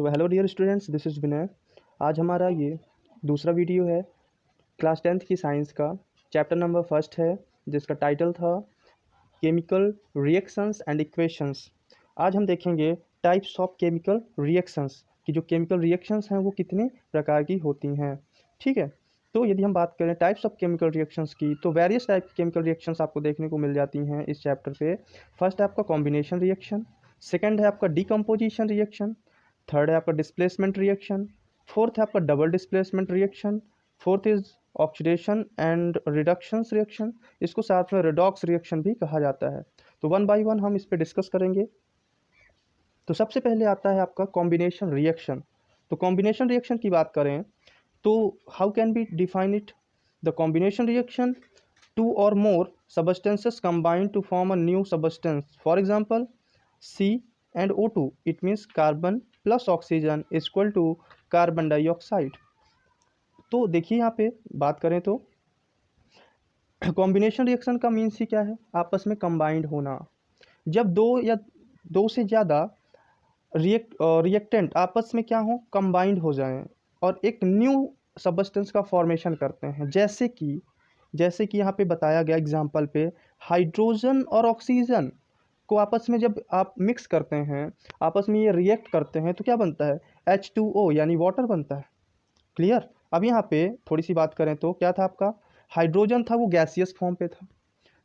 So hello dear students, this is Vinay. आज हमारा ये दूसरा वीडियो है क्लास 10th की साइंस का। चैप्टर नंबर फर्स्ट है जिसका टाइटल था केमिकल रिएक्शंस एंड इक्वेशंस। आज हम देखेंगे टाइप्स ऑफ केमिकल रिएक्शंस कि जो केमिकल रिएक्शंस हैं वो कितने प्रकार की होती हैं। ठीक है, तो यदि हम बात करें टाइप्स ऑफ केमिकल रिएक्शंस की तो वेरियस टाइप की केमिकल रिएक्शंस आपको देखने को मिल जाती हैं इस चैप्टर पे। फर्स्ट है आपका कॉम्बिनेशन रिएक्शन, सेकेंड है आपका डीकम्पोजिशन रिएक्शन, थर्ड है आपका डिस्प्लेसमेंट रिएक्शन, फोर्थ है आपका double displacement reaction, fourth is oxidation and reductions reaction, इसको साथ में रिडॉक्स रिएक्शन भी कहा जाता है। तो वन बाय वन हम इस पे डिस्कस करेंगे। तो सबसे पहले आता है आपका कॉम्बिनेशन रिएक्शन। तो कॉम्बिनेशन रिएक्शन की बात करें तो how can be define it? The combination reaction, two और more substances combine to form a new substance. For example, C and O2, it means carbon plus oxygen is equal to carbon dioxide. तो देखिए यहाँ पे बात करें तो combination reaction का means he क्या है? आपस में कंबाइंड होना। जब दो या दो से ज़्यादा रिएक्टेंट आपस में क्या हो, कंबाइंड हो जाएं और एक न्यू सबस्टेंस का फॉर्मेशन करते हैं। जैसे कि यहाँ पे बताया गया एग्जाम्पल पे, हाइड्रोजन और ऑक्सीजन को आपस में जब आप मिक्स करते हैं, आपस में ये रिएक्ट करते हैं तो क्या बनता है? H2O यानी वाटर बनता है। क्लियर? अब यहाँ पे थोड़ी सी बात करें तो क्या था आपका? हाइड्रोजन था वो गैसियस फॉर्म पे था,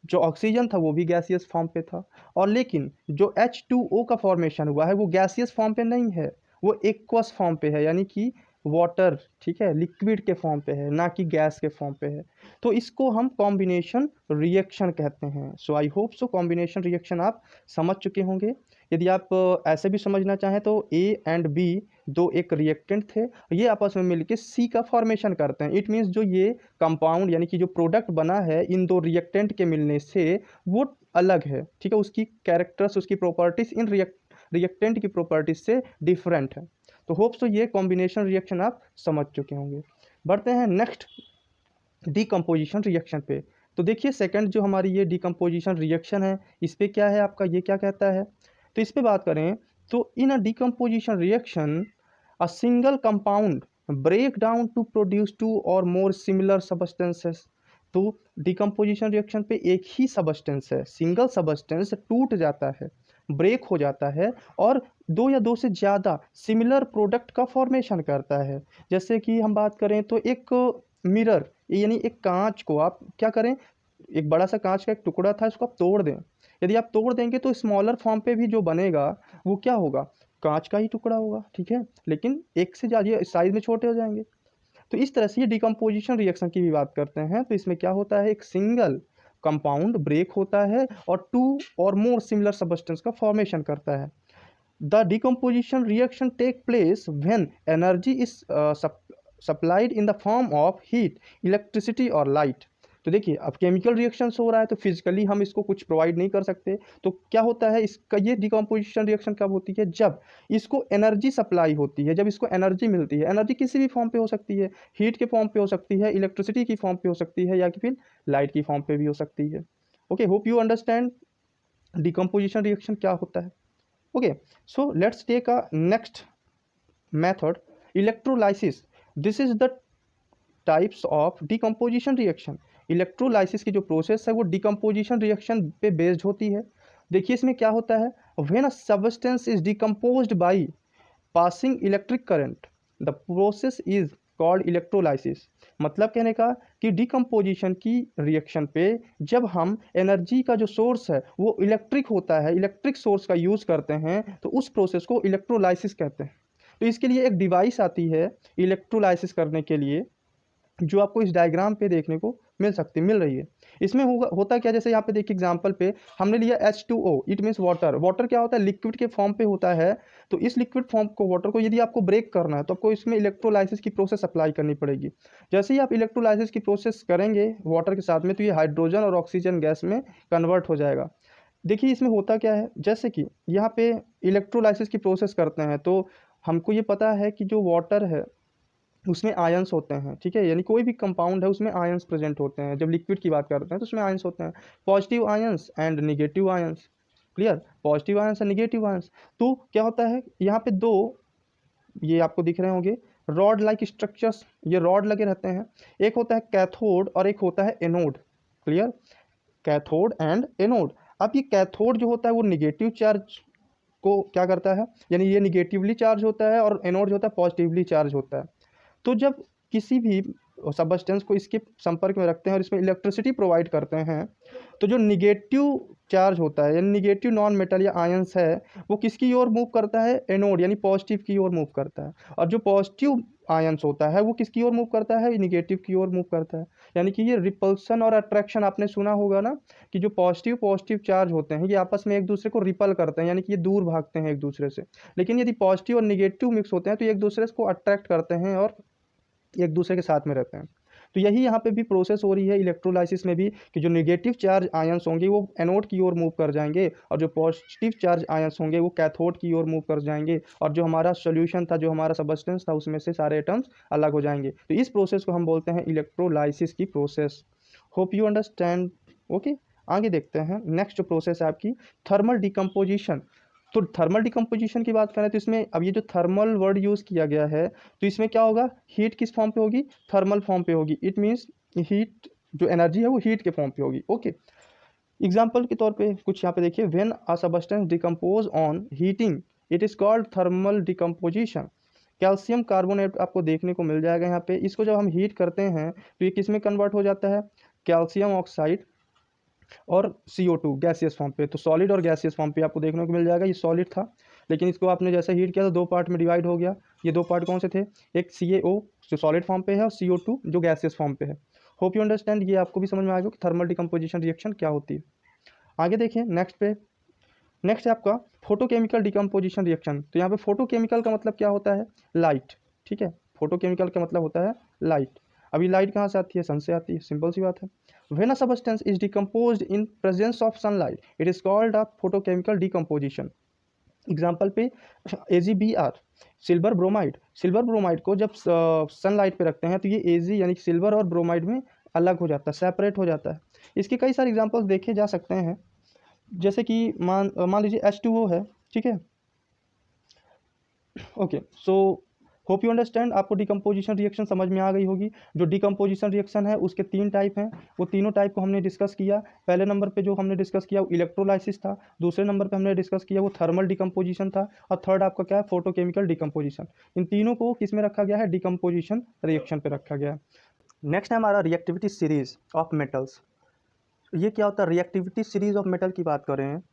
जो ऑक्सीजन था वो भी गैसियस फॉर्म पे था, और लेकिन जो H2O का फॉर्मेशन हुआ है वो गैसियस फॉर्म पे नहीं है, वो एक्वस फॉर्म पे है, यानी कि वाटर, ठीक है, लिक्विड के फॉर्म पे है, ना कि गैस के फॉर्म पे है। तो इसको हम कॉम्बिनेशन रिएक्शन कहते हैं। So I hope so combination reaction आप समझ चुके होंगे। यदि आप ऐसे भी समझना चाहें तो ए एंड बी दो एक रिएक्टेंट थे, ये आपस में मिलके सी का फॉर्मेशन करते हैं। इट मीन्स जो ये कंपाउंड यानी कि जो प्रोडक्ट बना है इन दो रिएक्टेंट के मिलने से वो अलग है, ठीक है, उसकी कैरेक्टर्स, उसकी प्रॉपर्टीज इन रिएक्टेंट की प्रॉपर्टीज से डिफरेंट है। तो होप्स तो ये कॉम्बिनेशन रिएक्शन आप समझ चुके होंगे। बढ़ते हैं नेक्स्ट डीकम्पोजिशन रिएक्शन पे। तो देखिए सेकंड जो हमारी ये डीकम्पोजिशन रिएक्शन है, इस पे क्या है आपका, ये क्या कहता है? तो इस पे बात करें तो in a decomposition reaction a single compound break down to produce two और मोर सिमिलर सबस्टेंसेस। तो डीकम्पोजिशन रिएक्शन पे एक ही सबस्टेंस है, सिंगल सबस्टेंस टूट जाता है, ब्रेक हो जाता है और दो या दो से ज़्यादा सिमिलर प्रोडक्ट का फॉर्मेशन करता है। जैसे कि हम बात करें तो एक मिरर यानी एक कांच को आप क्या करें, एक बड़ा सा कांच का एक टुकड़ा था, इसको आप तोड़ दें। यदि आप तोड़ देंगे तो स्मॉलर फॉर्म पे भी जो बनेगा वो क्या होगा? कांच का ही टुकड़ा होगा, ठीक है, लेकिन एक से ज़्यादा साइज में छोटे हो जाएंगे। तो इस तरह से ये डिकम्पोजिशन रिएक्शन की भी बात करते हैं। तो इसमें क्या होता है, एक सिंगल कंपाउंड ब्रेक होता है और टू और मोर सिमिलर सबस्टेंस का फॉर्मेशन करता है। The decomposition reaction take place when energy is supplied in the form of heat, electricity or light. तो देखिए अब केमिकल रिएक्शन हो रहा है तो फिजिकली हम इसको कुछ प्रोवाइड नहीं कर सकते, तो क्या होता है इसका, ये डिकम्पोजिशन रिएक्शन कब होती है? जब इसको एनर्जी सप्लाई होती है, जब इसको एनर्जी मिलती है। एनर्जी किसी भी फॉर्म पे हो सकती है, हीट के फॉर्म पे हो सकती है, इलेक्ट्रिसिटी की फॉर्म पे हो सकती है, या कि फिर लाइट की फॉर्म पे भी हो सकती है। Okay, hope you understand decomposition reaction क्या होता है। Okay, so let's take a next method, electrolysis. This is the types of decomposition reaction. Electrolysis की जो प्रोसेस है वो डिकम्पोजिशन रिएक्शन पे बेस्ड होती है। देखिए इसमें क्या होता है, when a substance is decomposed by passing electric current the process is called electrolysis. मतलब कहने का कि डिकम्पोजिशन की रिएक्शन पे जब हम एनर्जी का जो सोर्स है वो इलेक्ट्रिक होता है, इलेक्ट्रिक सोर्स का यूज़ करते हैं, तो उस प्रोसेस को इलेक्ट्रोलाइसिस कहते हैं। तो इसके लिए एक डिवाइस आती है इलेक्ट्रोलाइसिस करने के लिए, जो आपको इस डायग्राम पे देखने को मिल रही है। इसमें होता क्या, जैसे यहाँ पे देखिए एग्जांपल पे हमने लिया H2O, it means water. Water क्या होता है? लिक्विड के फॉर्म पे होता है। तो इस लिक्विड फॉर्म को, वाटर को यदि आपको ब्रेक करना है तो आपको इसमें इलेक्ट्रोलाइसिस की प्रोसेस अप्लाई करनी पड़ेगी। जैसे ही आप इलेक्ट्रोलाइसिस की प्रोसेस करेंगे वाटर के साथ में, तो ये हाइड्रोजन और ऑक्सीजन गैस में कन्वर्ट हो जाएगा। देखिए इसमें होता क्या है, जैसे कि यहाँ पे इलेक्ट्रोलाइसिस की प्रोसेस करते हैं तो हमको ये पता है कि जो वाटर है उसमें आयंस होते हैं, ठीक है, यानी कोई भी कंपाउंड है उसमें आयंस प्रेजेंट होते हैं। जब लिक्विड की बात करते हैं तो उसमें आयंस होते हैं, positive ions and negative ions. Clear? Positive ions और निगेटिव आयंस। तो क्या होता है यहाँ पे दो ये आपको दिख रहे होंगे रॉड लाइक स्ट्रक्चर्स, ये रॉड लगे रहते हैं। एक होता है कैथोड और एक होता है anode. Clear, cathode and anode. अब ये कैथोड जो होता है वो निगेटिव चार्ज को क्या करता है, यानी ये निगेटिवली चार्ज होता है, और एनोड जो होता है पॉजिटिवली चार्ज होता है। तो जब किसी भी सबस्टेंस को इसके संपर्क में रखते हैं और इसमें इलेक्ट्रिसिटी प्रोवाइड करते हैं, तो जो निगेटिव चार्ज होता है यानी निगेटिव नॉन मेटल या आयंस है वो किसकी ओर मूव करता है, एनोड यानी पॉजिटिव की ओर मूव करता है। और जो पॉजिटिव आयंस होता है वो किसकी ओर मूव करता है, निगेटिव की ओर मूव करता है। यानी कि ये रिपल्सन और अट्रैक्शन आपने सुना होगा ना, कि जो पॉजिटिव पॉजिटिव चार्ज होते हैं ये आपस में एक दूसरे को रिपल करते हैं, यानी कि ये दूर भागते हैं एक दूसरे से। लेकिन यदि पॉजिटिव और निगेटिव मिक्स होते हैं तो ये एक दूसरे को अट्रैक्ट करते हैं और एक दूसरे के साथ में रहते हैं। तो यही यहाँ पे भी प्रोसेस हो रही है इलेक्ट्रोलाइसिस में भी, कि जो निगेटिव चार्ज आयंस होंगे वो एनोड की ओर मूव कर जाएंगे, और जो पॉजिटिव चार्ज आयंस होंगे वो कैथोड की ओर मूव कर जाएंगे, और जो हमारा सोल्यूशन था, जो हमारा सबस्टेंस था, उसमें से सारे एटम्स अलग हो जाएंगे। तो इस प्रोसेस को हम बोलते हैं इलेक्ट्रोलाइसिस की process. Hope you understand. Okay, आगे देखते हैं। नेक्स्ट जो प्रोसेस है आपकी थर्मल डिकम्पोजिशन। तो थर्मल डिकम्पोजिशन की बात करें तो इसमें अब ये जो थर्मल वर्ड यूज़ किया गया है, तो इसमें क्या होगा, हीट किस फॉर्म पे होगी, थर्मल फॉर्म पे होगी। इट मीन्स हीट, जो एनर्जी है वो हीट के फॉर्म पे होगी। ओके, एग्जाम्पल के तौर पे कुछ यहाँ पे देखिए, when a substance decompose on heating it is called thermal decomposition. Calcium carbonate आपको देखने को मिल जाएगा यहाँ पे। इसको जब हम हीट करते हैं तो ये किस में कन्वर्ट हो जाता है, कैल्शियम ऑक्साइड और CO2 गैसियस फॉर्म पे। तो सॉलिड और गैसियस फॉर्म पे आपको देखने को मिल जाएगा। ये सॉलिड था, लेकिन इसको आपने जैसे हीट किया तो दो पार्ट में डिवाइड हो गया। ये दो पार्ट कौन से थे, एक CaO जो सॉलिड फॉर्म पे है और CO2 जो गैसियस फॉर्म पे है। होप यू अंडरस्टैंड, ये आपको भी समझ में आ गया कि थर्मल डिकम्पोजिशन रिएक्शन क्या होती है। आगे देखिए नेक्स्ट पे। नेक्स्ट है आपका फोटोकेमिकल डिकम्पोजिशन रिएक्शन। तो यहाँ पे फोटोकेमिकल का मतलब क्या होता है, लाइट। ठीक है, फोटोकेमिकल का मतलब होता है लाइट। अभी लाइट कहाँ से आती है, सन से आती है, सिंपल सी बात है। When a substance is decomposed in presence of sunlight it is called a photochemical decomposition. Example पे AgBr, silver bromide. Silver bromide को जब सनलाइट पे रखते हैं तो ये Ag यानी सिल्वर और ब्रोमाइड में अलग हो जाता है, सेपरेट हो जाता है। इसके कई सारे एग्जाम्पल्स देखे जा सकते हैं, जैसे कि मान लीजिए H2O है। ठीक है, okay, so hope you understand, आपको डिकम्पोजिशन रिएक्शन समझ में आ गई होगी। जो डिकम्पोजिशन रिएक्शन है उसके तीन टाइप हैं, वो तीनों टाइप को हमने डिस्कस किया। पहले नंबर पे जो हमने डिस्कस किया वो इलेक्ट्रोलाइसिस था, दूसरे नंबर पे हमने डिस्कस किया वो थर्मल डिकम्पोजिशन था, और थर्ड आपका क्या है, फोटोकेमिकल डिकम्पोजिशन। इन तीनों को किस में रखा गया है, डिकम्पोजिशन रिएक्शन पे रखा गया है। नेक्स्ट है हमारा रिएक्टिविटी सीरीज ऑफ मेटल्स। ये क्या होता है, रिएक्टिविटी सीरीज ऑफ मेटल की बात कर रहे हैं।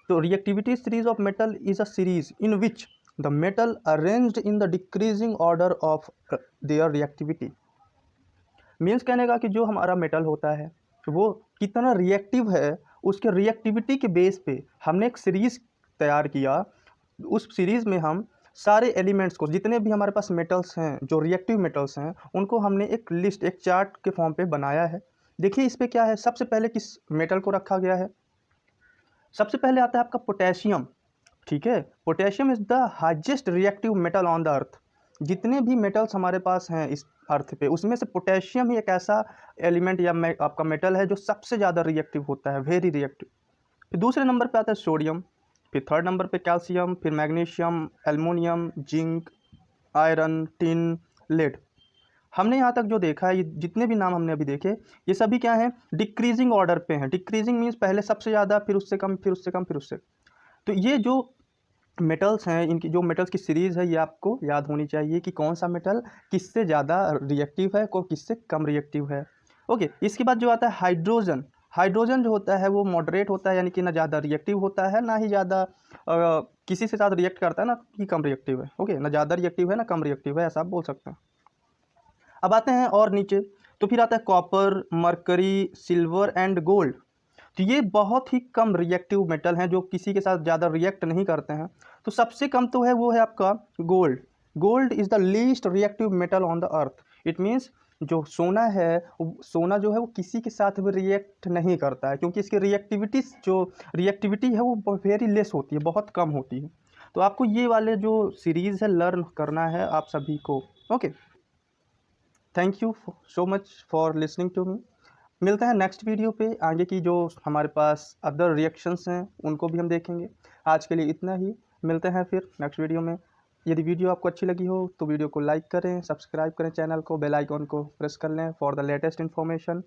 तो reactivity series of metal is a series in which the metal arranged in the decreasing order of their reactivity. Means कहने का कि जो हमारा मेटल होता है वो कितना रिएक्टिव है, उसके रिएक्टिविटी के बेस पे हमने एक सीरीज तैयार किया। उस सीरीज़ में हम सारे एलिमेंट्स को, जितने भी हमारे पास मेटल्स हैं जो रिएक्टिव मेटल्स हैं, उनको हमने एक लिस्ट, एक चार्ट के फॉर्म पे बनाया है। देखिए इस पे क्या है, सबसे पहले किस मेटल को रखा गया है, सबसे पहले आता है आपका पोटेशियम। ठीक है, potassium is the highest reactive metal on the earth. जितने भी मेटल्स हमारे पास हैं इस अर्थ पे, उसमें से पोटेशियम ही एक ऐसा एलिमेंट या आपका मेटल है जो सबसे ज़्यादा रिएक्टिव होता है, वेरी रिएक्टिव। फिर दूसरे नंबर पे आता है सोडियम, फिर थर्ड नंबर पे कैल्शियम, फिर magnesium, aluminium, zinc, iron, tin, lead. हमने यहाँ तक जो देखा है, ये जितने भी नाम हमने अभी देखे, ये सभी क्या हैं, डिक्रीजिंग ऑर्डर पे हैं। डिक्रीजिंग मीन्स पहले सबसे ज़्यादा, फिर उससे कम, फिर उससे कम, फिर उससे। तो ये जो मेटल्स हैं, इनकी जो मेटल्स की सीरीज़ है, ये आपको याद होनी चाहिए कि कौन सा मेटल किससे ज़्यादा रिएक्टिव है, को किससे कम रिएक्टिव है। ओके, इसके बाद जो आता है हाइड्रोजन। हाइड्रोजन जो होता है वो मॉडरेट होता है, यानी कि ना ज़्यादा रिएक्टिव होता है, ना ही ज़्यादा किसी से ज़्यादा रिएक्ट करता है, ना ही कम रिएक्टिव है। ओके, ना ज़्यादा रिएक्टिव है ना कम रिएक्टिव है, ऐसा आप बोल सकते हैं। अब आते हैं और नीचे, तो फिर आता है copper, mercury, silver and gold. तो ये बहुत ही कम रिएक्टिव मेटल हैं जो किसी के साथ ज़्यादा रिएक्ट नहीं करते हैं। तो सबसे कम तो है वो है आपका gold. Gold is the least reactive metal on the earth. It means जो सोना है, सोना जो है वो किसी के साथ भी रिएक्ट नहीं करता है, क्योंकि इसकी रिएक्टिविटी है वो वेरी लेस होती है, बहुत कम होती है। तो आपको ये वाले जो सीरीज़ है लर्न करना है आप सभी को। Okay, thank you so much for listening to me. मिलते हैं नेक्स्ट वीडियो पे। आगे की जो हमारे पास अदर रिएक्शंस हैं उनको भी हम देखेंगे। आज के लिए इतना ही, मिलते हैं फिर नेक्स्ट वीडियो में। यदि वीडियो आपको अच्छी लगी हो तो वीडियो को लाइक करें, सब्सक्राइब करें चैनल को, बेल आइकॉन को प्रेस कर लें फॉर द लेटेस्ट इन्फॉर्मेशन।